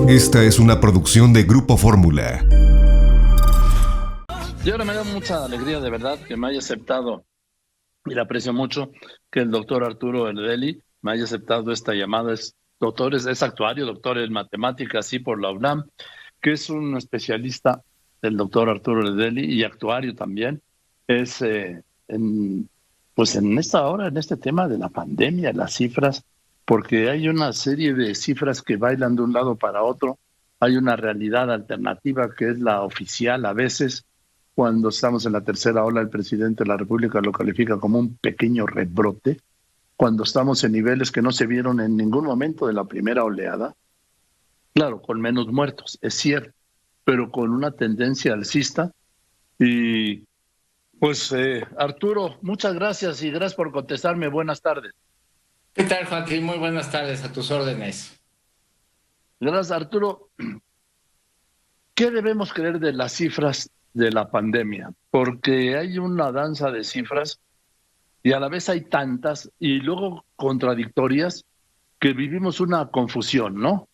Esta es una producción de Grupo Fórmula. Y ahora me da mucha alegría, de verdad, que me haya aceptado, y le aprecio mucho, que el doctor Arturo Erdeli me haya aceptado esta llamada. Es actuario, doctor en matemáticas, sí, por la UNAM, que es un especialista, el doctor Arturo Erdeli, y actuario también. Es en esta hora, en este tema de la pandemia, las cifras, porque hay una serie de cifras que bailan de un lado para otro. Hay una realidad alternativa que es la oficial a veces. Cuando estamos en la tercera ola, el presidente de la República lo califica como un pequeño rebrote. Cuando estamos en niveles que no se vieron en ningún momento de la primera oleada, claro, con menos muertos, es cierto, pero con una tendencia alcista. Y pues, Arturo, muchas gracias y gracias por contestarme. Buenas tardes. ¿Qué tal, Joaquín? Muy buenas tardes, a tus órdenes. Gracias, Arturo. ¿Qué debemos creer de las cifras de la pandemia? Porque hay una danza de cifras y a la vez hay tantas y luego contradictorias que vivimos una confusión, ¿no?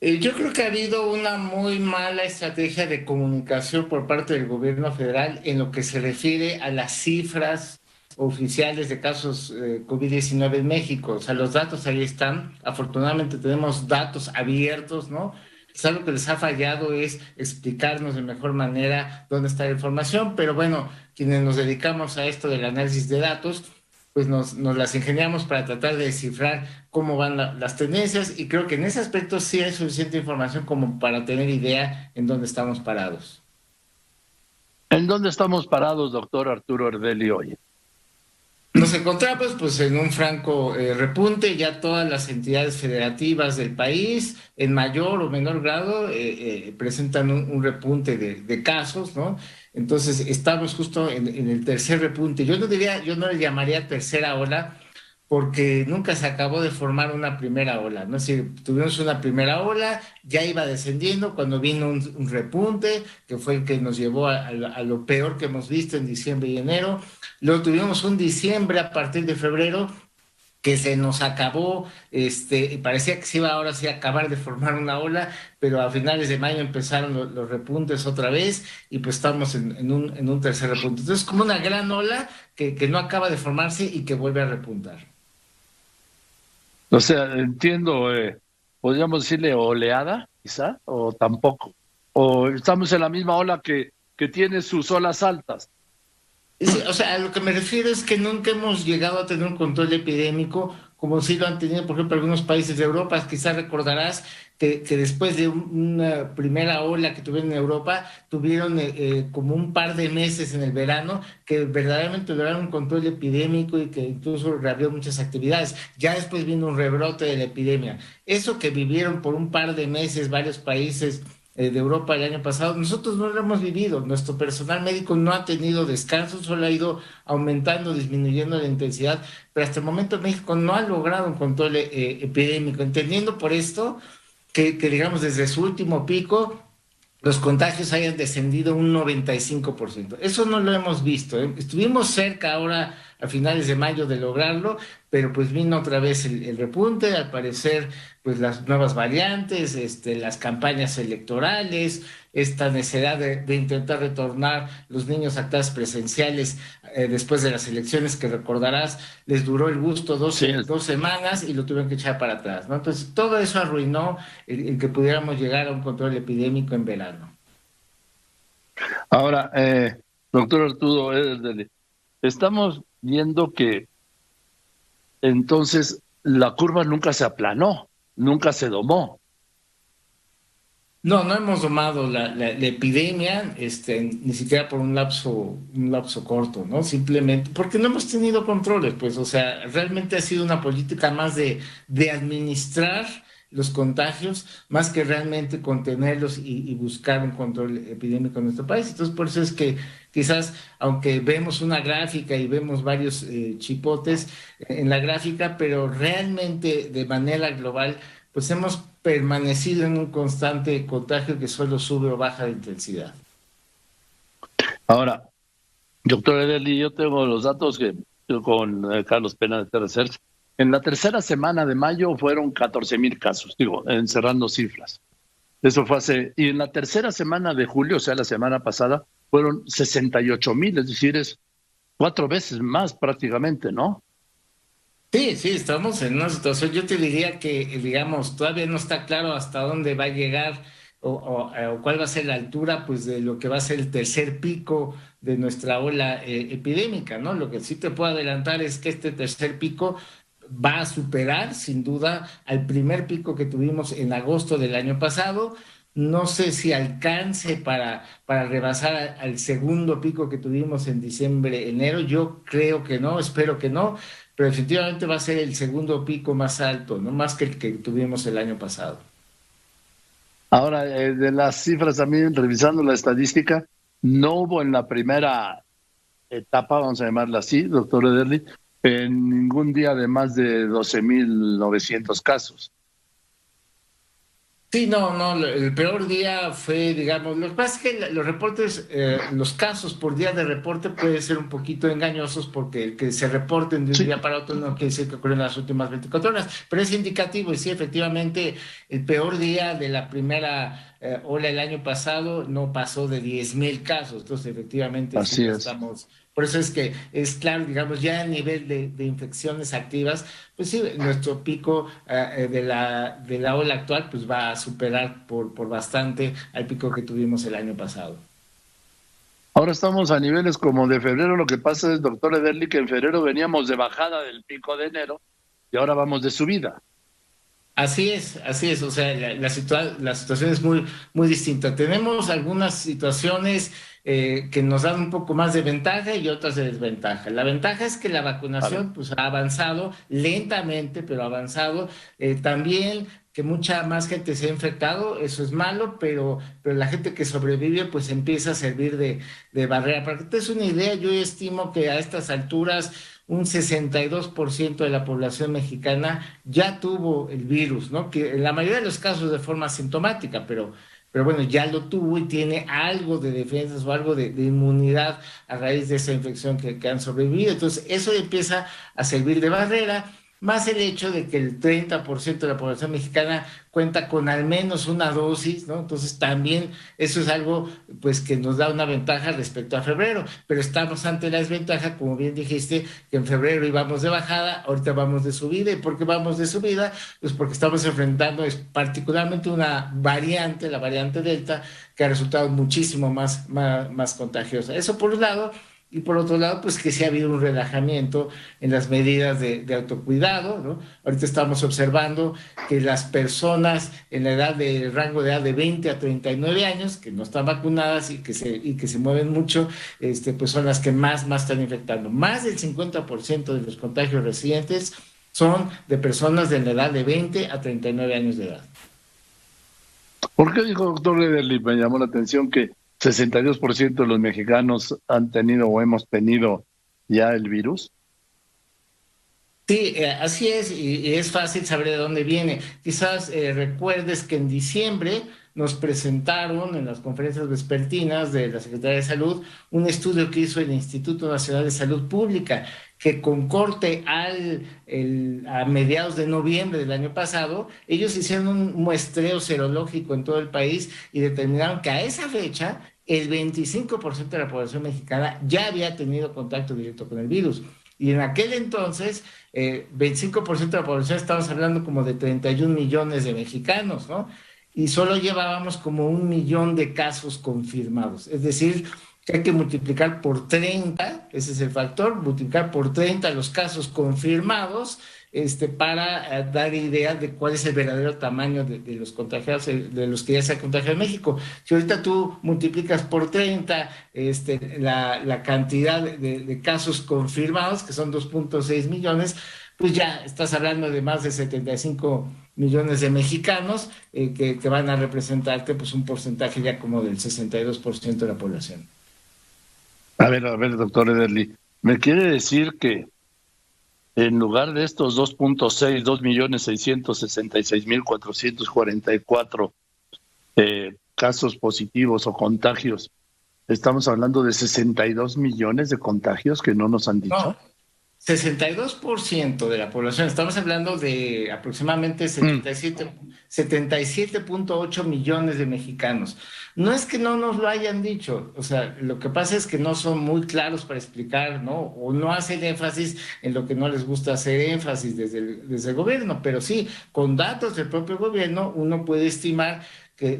Yo creo que ha habido una muy mala estrategia de comunicación por parte del gobierno federal en lo que se refiere a las cifras oficiales de casos COVID-19 en México. O sea, los datos ahí están. Afortunadamente tenemos datos abiertos, ¿no? Quizá lo que les ha fallado es explicarnos de mejor manera dónde está la información, pero bueno, quienes nos dedicamos a esto del análisis de datos, pues nos las ingeniamos para tratar de descifrar cómo van las tendencias, y creo que en ese aspecto sí hay suficiente información como para tener idea en dónde estamos parados. ¿En dónde estamos parados, doctor Arturo Erdeli, hoy? Nos encontramos pues en un franco repunte. Ya todas las entidades federativas del país, en mayor o menor grado, presentan un repunte de casos, ¿no? Entonces estamos justo en el tercer repunte. Yo no le llamaría tercera ola, porque nunca se acabó de formar una primera ola, ¿no? Es decir, tuvimos una primera ola, ya iba descendiendo cuando vino un repunte, que fue el que nos llevó a lo peor que hemos visto en diciembre y enero. Luego tuvimos un diciembre a partir de febrero que se nos acabó, y parecía que se iba ahora sí a acabar de formar una ola, pero a finales de mayo empezaron los repuntes otra vez, y pues estamos en un tercer repunte. Entonces, como una gran ola que no acaba de formarse y que vuelve a repuntar. O sea, entiendo, podríamos decirle oleada, quizá, o tampoco. O estamos en la misma ola que tiene sus olas altas. Sí, o sea, a lo que me refiero es que nunca hemos llegado a tener un control epidémico como sí lo han tenido, por ejemplo, algunos países de Europa. Quizás recordarás que después de una primera ola que tuvieron en Europa, tuvieron como un par de meses en el verano que verdaderamente lograron un control epidémico y que incluso reabrió muchas actividades. Ya después vino un rebrote de la epidemia. Eso que vivieron por un par de meses varios países de Europa el año pasado, nosotros no lo hemos vivido. Nuestro personal médico no ha tenido descanso, solo ha ido aumentando, disminuyendo la intensidad, pero hasta el momento México no ha logrado un control epidémico, entendiendo por esto que digamos desde su último pico los contagios hayan descendido un 95%. Eso no lo hemos visto, ¿eh? Estuvimos cerca ahora a finales de mayo de lograrlo, pero pues vino otra vez el repunte. Al parecer pues las nuevas variantes, las campañas electorales, esta necesidad de intentar retornar los niños a clases presenciales después de las elecciones, que recordarás, les duró el gusto dos semanas y lo tuvieron que echar para atrás, ¿no? Entonces todo eso arruinó el que pudiéramos llegar a un control epidémico en verano. Ahora, doctor Arturo, estamos viendo que entonces la curva nunca se aplanó, nunca se domó. No, no hemos domado la epidemia, ni siquiera por un lapso corto, ¿no? Simplemente porque no hemos tenido controles, pues, o sea, realmente ha sido una política más de administrar los contagios, más que realmente contenerlos y buscar un control epidémico en nuestro país. Entonces, por eso es que quizás, aunque vemos una gráfica y vemos varios chipotes en la gráfica, pero realmente de manera global, pues hemos permanecido en un constante contagio que solo sube o baja de intensidad. Ahora, doctor Erdeli, yo tengo los datos con Carlos Pena de Terrecer, En la tercera semana de mayo fueron 14,000 casos, encerrando cifras. Eso fue y en la tercera semana de julio, o sea, la semana pasada, fueron 68,000, es decir, es 4 veces más prácticamente, ¿no? Sí, sí, estamos en una situación, yo te diría que, digamos, todavía no está claro hasta dónde va a llegar o cuál va a ser la altura, pues, de lo que va a ser el tercer pico de nuestra ola epidémica, ¿no? Lo que sí te puedo adelantar es que este tercer pico va a superar, sin duda, al primer pico que tuvimos en agosto del año pasado. No sé si alcance para rebasar al segundo pico que tuvimos en diciembre, enero. Yo creo que no, espero que no, pero efectivamente va a ser el segundo pico más alto, no más que el que tuvimos el año pasado. Ahora, de las cifras también, revisando la estadística, no hubo en la primera etapa, vamos a llamarla así, doctor Ederle, en ningún día de más de 12,900 casos. Sí, no, el peor día fue, digamos, lo que pasa es que los reportes, los casos por día de reporte pueden ser un poquito engañosos porque el que se reporten de un Sí. día para otro no quiere decir que ocurren las últimas 24 horas, pero es indicativo y sí, efectivamente, el peor día de la primera ola del año pasado no pasó de 10,000 casos, entonces efectivamente sí Así lo es. estamos. Por eso es que es claro, digamos, ya a nivel de infecciones activas, pues sí, nuestro pico de la ola actual pues va a superar por bastante al pico que tuvimos el año pasado. Ahora estamos a niveles como de febrero. Lo que pasa es, doctor Ederle, que en febrero veníamos de bajada del pico de enero y ahora vamos de subida. Así es, o sea, la situación es muy, muy distinta. Tenemos algunas situaciones que nos dan un poco más de ventaja y otras de desventaja. La ventaja es que la A ver. vacunación pues, ha avanzado lentamente, pero ha avanzado. También que mucha más gente se ha infectado, eso es malo, pero la gente que sobrevive pues empieza a servir de barrera. Para que te des una idea, yo estimo que a estas alturas un 62% de la población mexicana ya tuvo el virus, ¿no? Que en la mayoría de los casos de forma asintomática, pero bueno, ya lo tuvo y tiene algo de defensas o algo de inmunidad a raíz de esa infección que han sobrevivido. Entonces, eso empieza a servir de barrera, más el hecho de que el 30% de la población mexicana cuenta con al menos una dosis, ¿no? Entonces también eso es algo pues que nos da una ventaja respecto a febrero, pero estamos ante la desventaja, como bien dijiste, que en febrero íbamos de bajada, ahorita vamos de subida. ¿Y por qué vamos de subida? Pues porque estamos enfrentando particularmente una variante, la variante Delta, que ha resultado muchísimo más contagiosa. Eso por un lado. Y por otro lado, pues que sí ha habido un relajamiento en las medidas de autocuidado, ¿no? Ahorita estamos observando que las personas en la edad de rango de edad de 20 a 39 años, que no están vacunadas y que se mueven mucho, pues son las que más están infectando. Más del 50% de los contagios recientes son de personas de la edad de 20 a 39 años de edad. ¿Por qué dijo, doctor Ederle? Me llamó la atención que 62% de los mexicanos han tenido o hemos tenido ya el virus. Sí, así es, y es fácil saber de dónde viene. Quizás recuerdes que en diciembre nos presentaron en las conferencias vespertinas de la Secretaría de Salud un estudio que hizo el Instituto Nacional de Salud Pública, que con corte a mediados de noviembre del año pasado, ellos hicieron un muestreo serológico en todo el país y determinaron que a esa fecha el 25% de la población mexicana ya había tenido contacto directo con el virus. Y en aquel entonces, 25% de la población, estamos hablando como de 31 millones de mexicanos, ¿no? Y solo llevábamos como 1 millón de casos confirmados. Es decir, que hay que multiplicar por 30, ese es el factor, multiplicar por 30 los casos confirmados, para dar idea de cuál es el verdadero tamaño de los contagiados, de los que ya se han contagiado en México. Si ahorita tú multiplicas por 30 la cantidad de casos confirmados, que son 2.6 millones, pues ya estás hablando de más de 75 millones de mexicanos que van a representarte pues un porcentaje ya como del 62% de la población. A ver, doctor Ederle, ¿me quiere decir que en lugar de estos 2.666.444 casos positivos o contagios, estamos hablando de 62 millones de contagios que no nos han dicho? No, 62% de la población, estamos hablando de aproximadamente 77.8 millones de mexicanos. No es que no nos lo hayan dicho, o sea, lo que pasa es que no son muy claros para explicar, ¿no? O no hacen énfasis en lo que no les gusta hacer énfasis desde el gobierno, pero sí, con datos del propio gobierno uno puede estimar que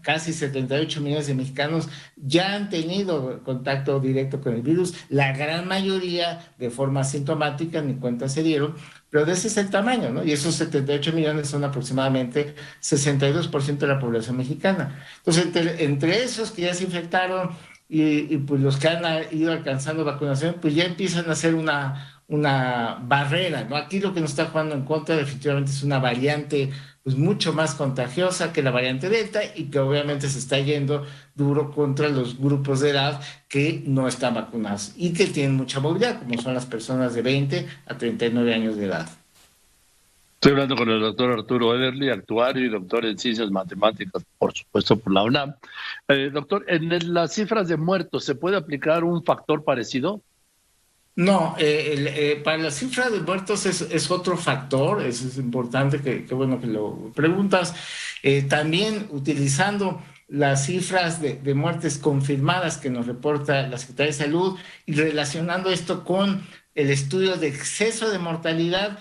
casi 78 millones de mexicanos ya han tenido contacto directo con el virus, la gran mayoría de forma asintomática, ni cuenta se dieron, pero de ese es el tamaño, ¿no? Y esos 78 millones son aproximadamente 62% de la población mexicana. Entonces, entre esos que ya se infectaron y pues los que han ido alcanzando vacunación, pues ya empiezan a hacer una barrera, ¿no? Aquí lo que nos está jugando en contra definitivamente es una variante pues mucho más contagiosa que la variante Delta y que obviamente se está yendo duro contra los grupos de edad que no están vacunados y que tienen mucha movilidad, como son las personas de 20 a 39 años de edad. Estoy hablando con el doctor Arturo Ederle, actuario y doctor en ciencias matemáticas, por supuesto, por la UNAM. Doctor, en las cifras de muertos, ¿se puede aplicar un factor parecido? No, para la cifra de muertos es otro factor, es importante que bueno que lo preguntas. También utilizando las cifras de muertes confirmadas que nos reporta la Secretaría de Salud y relacionando esto con el estudio de exceso de mortalidad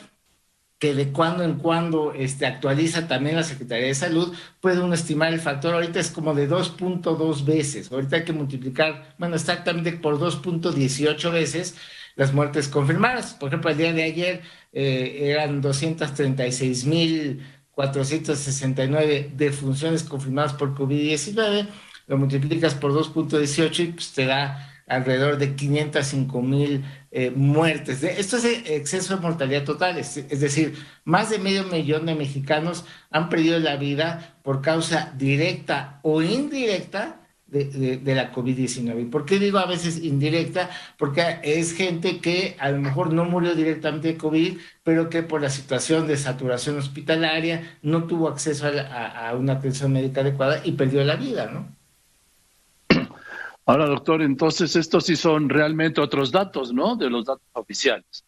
que de cuando en cuando actualiza también la Secretaría de Salud, puede uno estimar el factor, ahorita es como de 2.2 veces, ahorita hay que multiplicar, bueno, exactamente por 2.18 veces las muertes confirmadas. Por ejemplo, el día de ayer eran 236.469 defunciones confirmadas por COVID-19, lo multiplicas por 2.18 y pues te da alrededor de 505,000 muertes. Esto es exceso de mortalidad total, es decir, más de medio millón de mexicanos han perdido la vida por causa directa o indirecta de la COVID-19. ¿Por qué digo a veces indirecta? Porque es gente que a lo mejor no murió directamente de COVID, pero que por la situación de saturación hospitalaria no tuvo acceso a una atención médica adecuada y perdió la vida, ¿no? Ahora, doctor, entonces estos sí son realmente otros datos, ¿no? De los datos oficiales.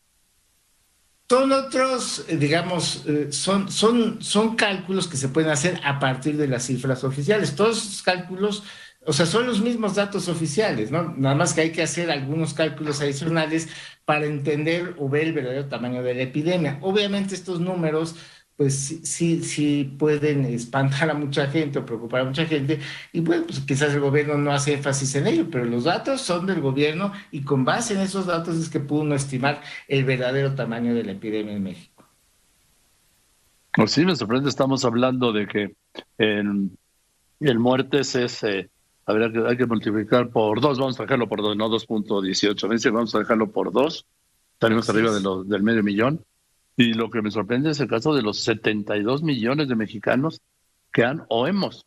Son otros, digamos, son cálculos que se pueden hacer a partir de las cifras oficiales. Todos esos cálculos, o sea, son los mismos datos oficiales, ¿no? Nada más que hay que hacer algunos cálculos adicionales para entender o ver el verdadero tamaño de la epidemia. Obviamente estos números pues sí pueden espantar a mucha gente o preocupar a mucha gente, y bueno, pues quizás el gobierno no hace énfasis en ello, pero los datos son del gobierno y con base en esos datos es que pudo uno estimar el verdadero tamaño de la epidemia en México. Pues sí, me sorprende, estamos hablando de que el muertes es, hay que multiplicar por 2, vamos a dejarlo por 2, no 2.18 veces, vamos a dejarlo por 2, estaremos arriba del medio millón. Y lo que me sorprende es el caso de los 72 millones de mexicanos que han o hemos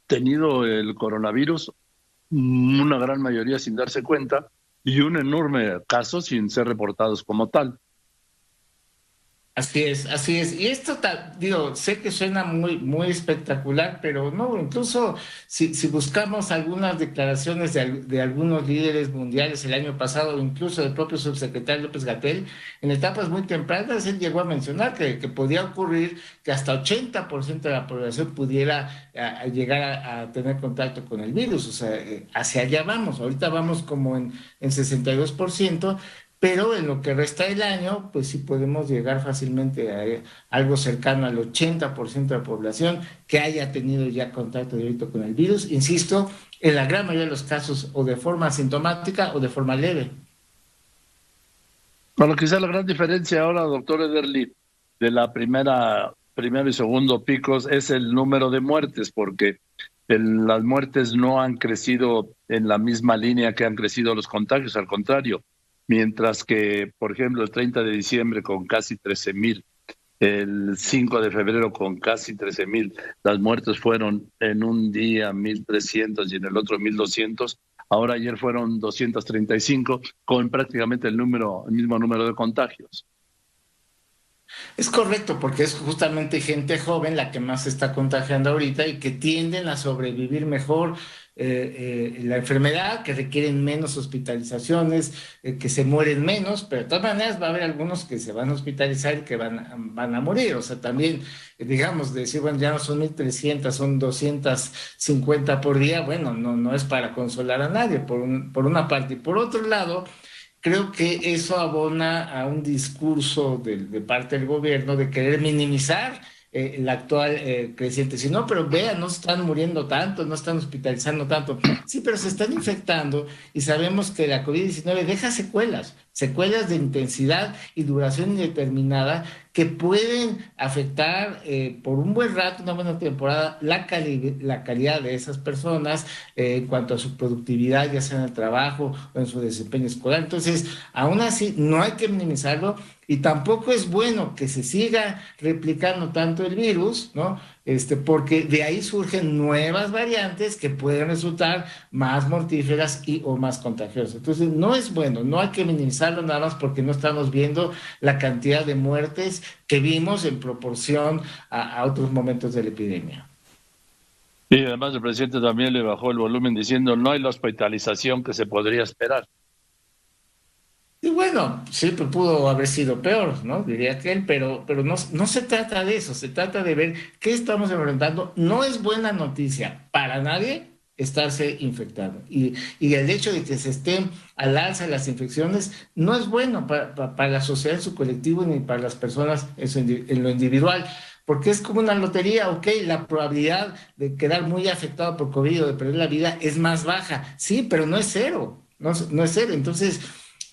tenido el coronavirus, una gran mayoría sin darse cuenta y un enorme caso sin ser reportados como tal. Así es, así es. Y esto, digo, sé que suena muy espectacular, pero no, incluso si buscamos algunas declaraciones de algunos líderes mundiales el año pasado, incluso del propio subsecretario López-Gatell, en etapas muy tempranas, él llegó a mencionar que podía ocurrir que hasta 80% de la población pudiera llegar a tener contacto con el virus. O sea, hacia allá vamos. Ahorita vamos como en 62%. Pero en lo que resta del año, pues sí podemos llegar fácilmente a algo cercano al 80% de la población que haya tenido ya contacto directo con el virus. Insisto, en la gran mayoría de los casos o de forma asintomática o de forma leve. Bueno, quizá la gran diferencia ahora, doctor Ederle, de la primero y segundo picos es el número de muertes, porque las muertes no han crecido en la misma línea que han crecido los contagios, al contrario. Mientras que, por ejemplo, el 30 de diciembre con casi 13,000, el 5 de febrero con casi 13,000, las muertes fueron en un día 1,300 y en el otro 1,200. Ahora ayer fueron 235, con prácticamente el mismo número de contagios. Es correcto, porque es justamente gente joven la que más se está contagiando ahorita y que tienden a sobrevivir mejor. la enfermedad, que requieren menos hospitalizaciones, que se mueren menos, pero de todas maneras va a haber algunos que se van a hospitalizar y que van a morir. O sea, también, digamos, decir, bueno, ya no son 1,300, son 250 por día, bueno, no es para consolar a nadie, por una parte. Y por otro lado, creo que eso abona a un discurso de parte del gobierno de querer minimizar la actual creciente. Si no, pero vean, no se están muriendo tanto, no están hospitalizando tanto. Sí, pero se están infectando y sabemos que la COVID-19 deja secuelas de intensidad y duración indeterminada que pueden afectar por un buen rato, una buena temporada, la calidad de esas personas en cuanto a su productividad, ya sea en el trabajo o en su desempeño escolar. Entonces, aún así, no hay que minimizarlo y tampoco es bueno que se siga replicando tanto el virus, ¿no? Porque de ahí surgen nuevas variantes que pueden resultar más mortíferas o más contagiosas. Entonces, no es bueno, no hay que minimizarlo nada más porque no estamos viendo la cantidad de muertes que vimos en proporción a otros momentos de la epidemia. Y además el presidente también le bajó el volumen diciendo no hay la hospitalización que se podría esperar. Y bueno, siempre pudo haber sido peor, ¿no? Diría aquel, pero no se trata de eso, se trata de ver qué estamos enfrentando. No es buena noticia para nadie estarse infectando. Y el hecho de que se estén al alza las infecciones no es bueno para la sociedad en su colectivo ni para las personas en lo individual. Porque es como una lotería, ok, la probabilidad de quedar muy afectado por COVID o de perder la vida es más baja. Sí, pero no es cero, no es cero. Entonces,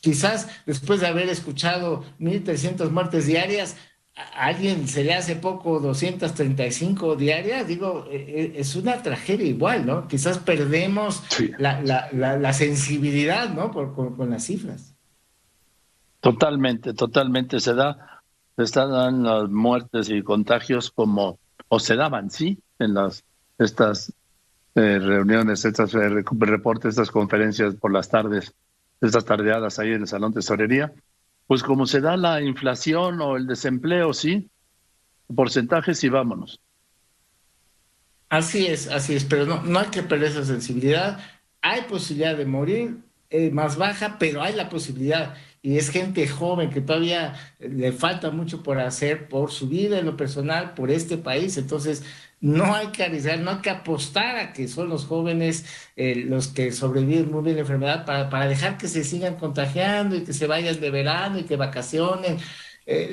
quizás después de haber escuchado 1,300 muertes diarias, a alguien se le hace poco 235 diarias, digo, es una tragedia igual, ¿no? Quizás perdemos Sí. la sensibilidad, ¿no? Con las cifras. Totalmente se están las muertes y contagios como, o se daban, sí, en estas reuniones, estos reportes, estas conferencias por las tardes, estas tardeadas ahí en el Salón Tesorería, pues como se da la inflación o el desempleo, sí, porcentajes y vámonos. Así es, pero no hay que perder esa sensibilidad. Hay posibilidad de morir más baja, pero hay la posibilidad. Y es gente joven que todavía le falta mucho por hacer por su vida en lo personal, por este país. Entonces, no hay que arriesgar, no hay que apostar a que son los jóvenes los que sobreviven muy bien la enfermedad para dejar que se sigan contagiando y que se vayan de verano y que vacacionen.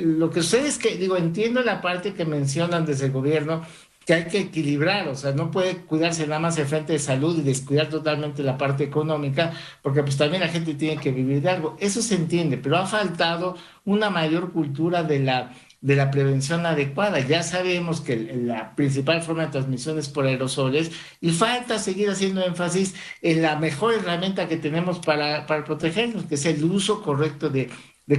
Lo que sucede es que, digo, entiendo la parte que mencionan desde el gobierno que hay que equilibrar, o sea, no puede cuidarse nada más el frente de salud y descuidar totalmente la parte económica, porque pues también la gente tiene que vivir de algo. Eso se entiende, pero ha faltado una mayor cultura de la prevención adecuada. Ya sabemos que la principal forma de transmisión es por aerosoles y falta seguir haciendo énfasis en la mejor herramienta que tenemos para protegernos, que es el uso correcto de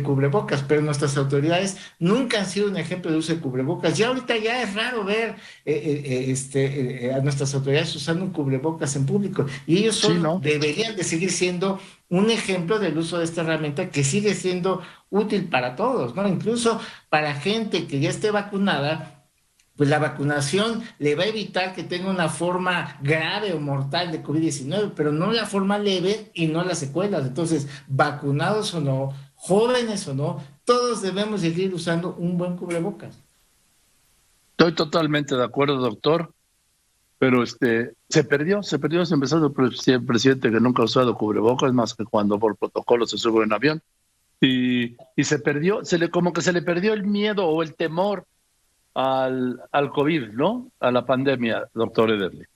cubrebocas, pero nuestras autoridades nunca han sido un ejemplo de uso de cubrebocas. Ya ahorita ya es raro ver a nuestras autoridades usando un cubrebocas en público y ellos Sí, ¿no? deberían de seguir siendo un ejemplo del uso de esta herramienta que sigue siendo útil para todos, ¿no? Incluso para gente que ya esté vacunada, pues la vacunación le va a evitar que tenga una forma grave o mortal de COVID-19, pero no la forma leve y no las secuelas. Entonces, vacunados o no, jóvenes o no, todos debemos seguir usando un buen cubrebocas. Estoy totalmente de acuerdo, doctor, pero se empezó el presidente que nunca ha usado cubrebocas más que cuando por protocolo se sube en avión y se perdió, como que se le perdió el miedo o el temor al COVID, ¿no? A la pandemia, doctor Ederle.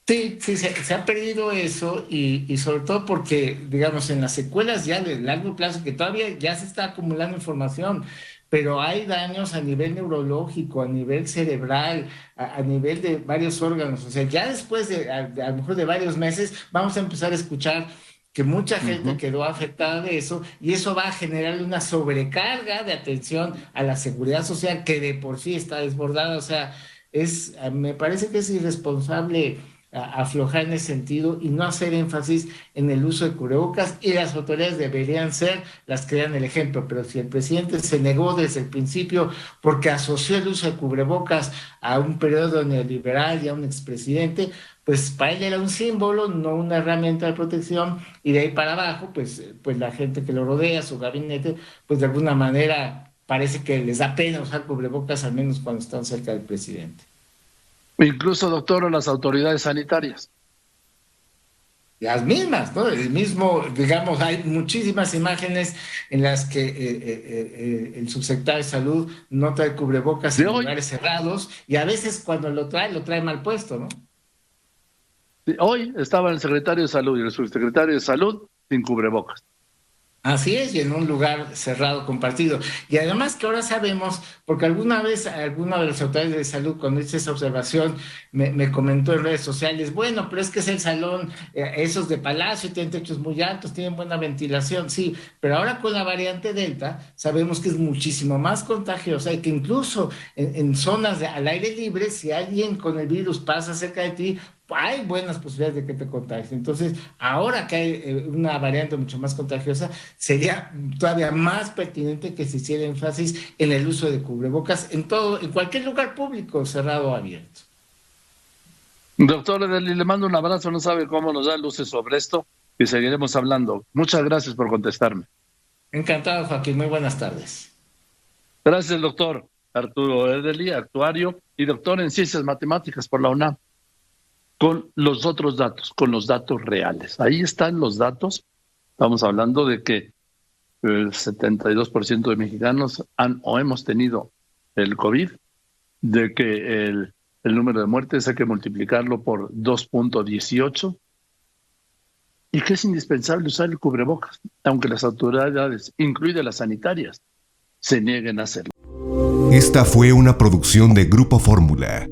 Sí, se ha perdido eso y sobre todo porque, digamos, en las secuelas ya de largo plazo, que todavía ya se está acumulando información, pero hay daños a nivel neurológico, a nivel cerebral, a nivel de varios órganos. O sea, ya después de a lo mejor de varios meses, vamos a empezar a escuchar que mucha gente quedó afectada de eso y eso va a generar una sobrecarga de atención a la seguridad social que de por sí está desbordada. O sea, me parece que es irresponsable aflojar en ese sentido y no hacer énfasis en el uso de cubrebocas, y las autoridades deberían ser las que dan el ejemplo. Pero si el presidente se negó desde el principio porque asoció el uso de cubrebocas a un periodo neoliberal y a un expresidente, pues para él era un símbolo, no una herramienta de protección, y de ahí para abajo, pues la gente que lo rodea, su gabinete, pues de alguna manera parece que les da pena usar cubrebocas, al menos cuando están cerca del presidente. Incluso, doctor, las autoridades sanitarias. Las mismas, ¿no? El mismo, digamos, hay muchísimas imágenes en las que el subsecretario de Salud no trae cubrebocas en lugares cerrados, y a veces cuando lo trae mal puesto, ¿no? Hoy estaba el secretario de Salud y el subsecretario de Salud sin cubrebocas. Así es, y en un lugar cerrado, compartido. Y además que ahora sabemos, porque alguna vez alguna de las autoridades de salud, cuando hice esa observación, me comentó en redes sociales, bueno, pero es que es el salón, esos de Palacio, tienen techos muy altos, tienen buena ventilación, sí, pero ahora con la variante Delta, sabemos que es muchísimo más contagiosa, y que incluso en zonas al aire libre, si alguien con el virus pasa cerca de ti, hay buenas posibilidades de que te contagies. Entonces, ahora que hay una variante mucho más contagiosa, sería todavía más pertinente que se hiciera énfasis en el uso de cubrebocas en cualquier lugar público, cerrado o abierto. Doctor Ederly, le mando un abrazo, no sabe cómo nos da luces sobre esto, y seguiremos hablando. Muchas gracias por contestarme. Encantado, Joaquín, muy buenas tardes. Gracias, doctor Arturo Ederly, actuario y doctor en Ciencias Matemáticas por la UNAM. Con los otros datos, con los datos reales. Ahí están los datos. Estamos hablando de que el 72% de mexicanos han o hemos tenido el COVID, de que el número de muertes hay que multiplicarlo por 2.18, y que es indispensable usar el cubrebocas, aunque las autoridades, incluidas las sanitarias, se nieguen a hacerlo. Esta fue una producción de Grupo Fórmula.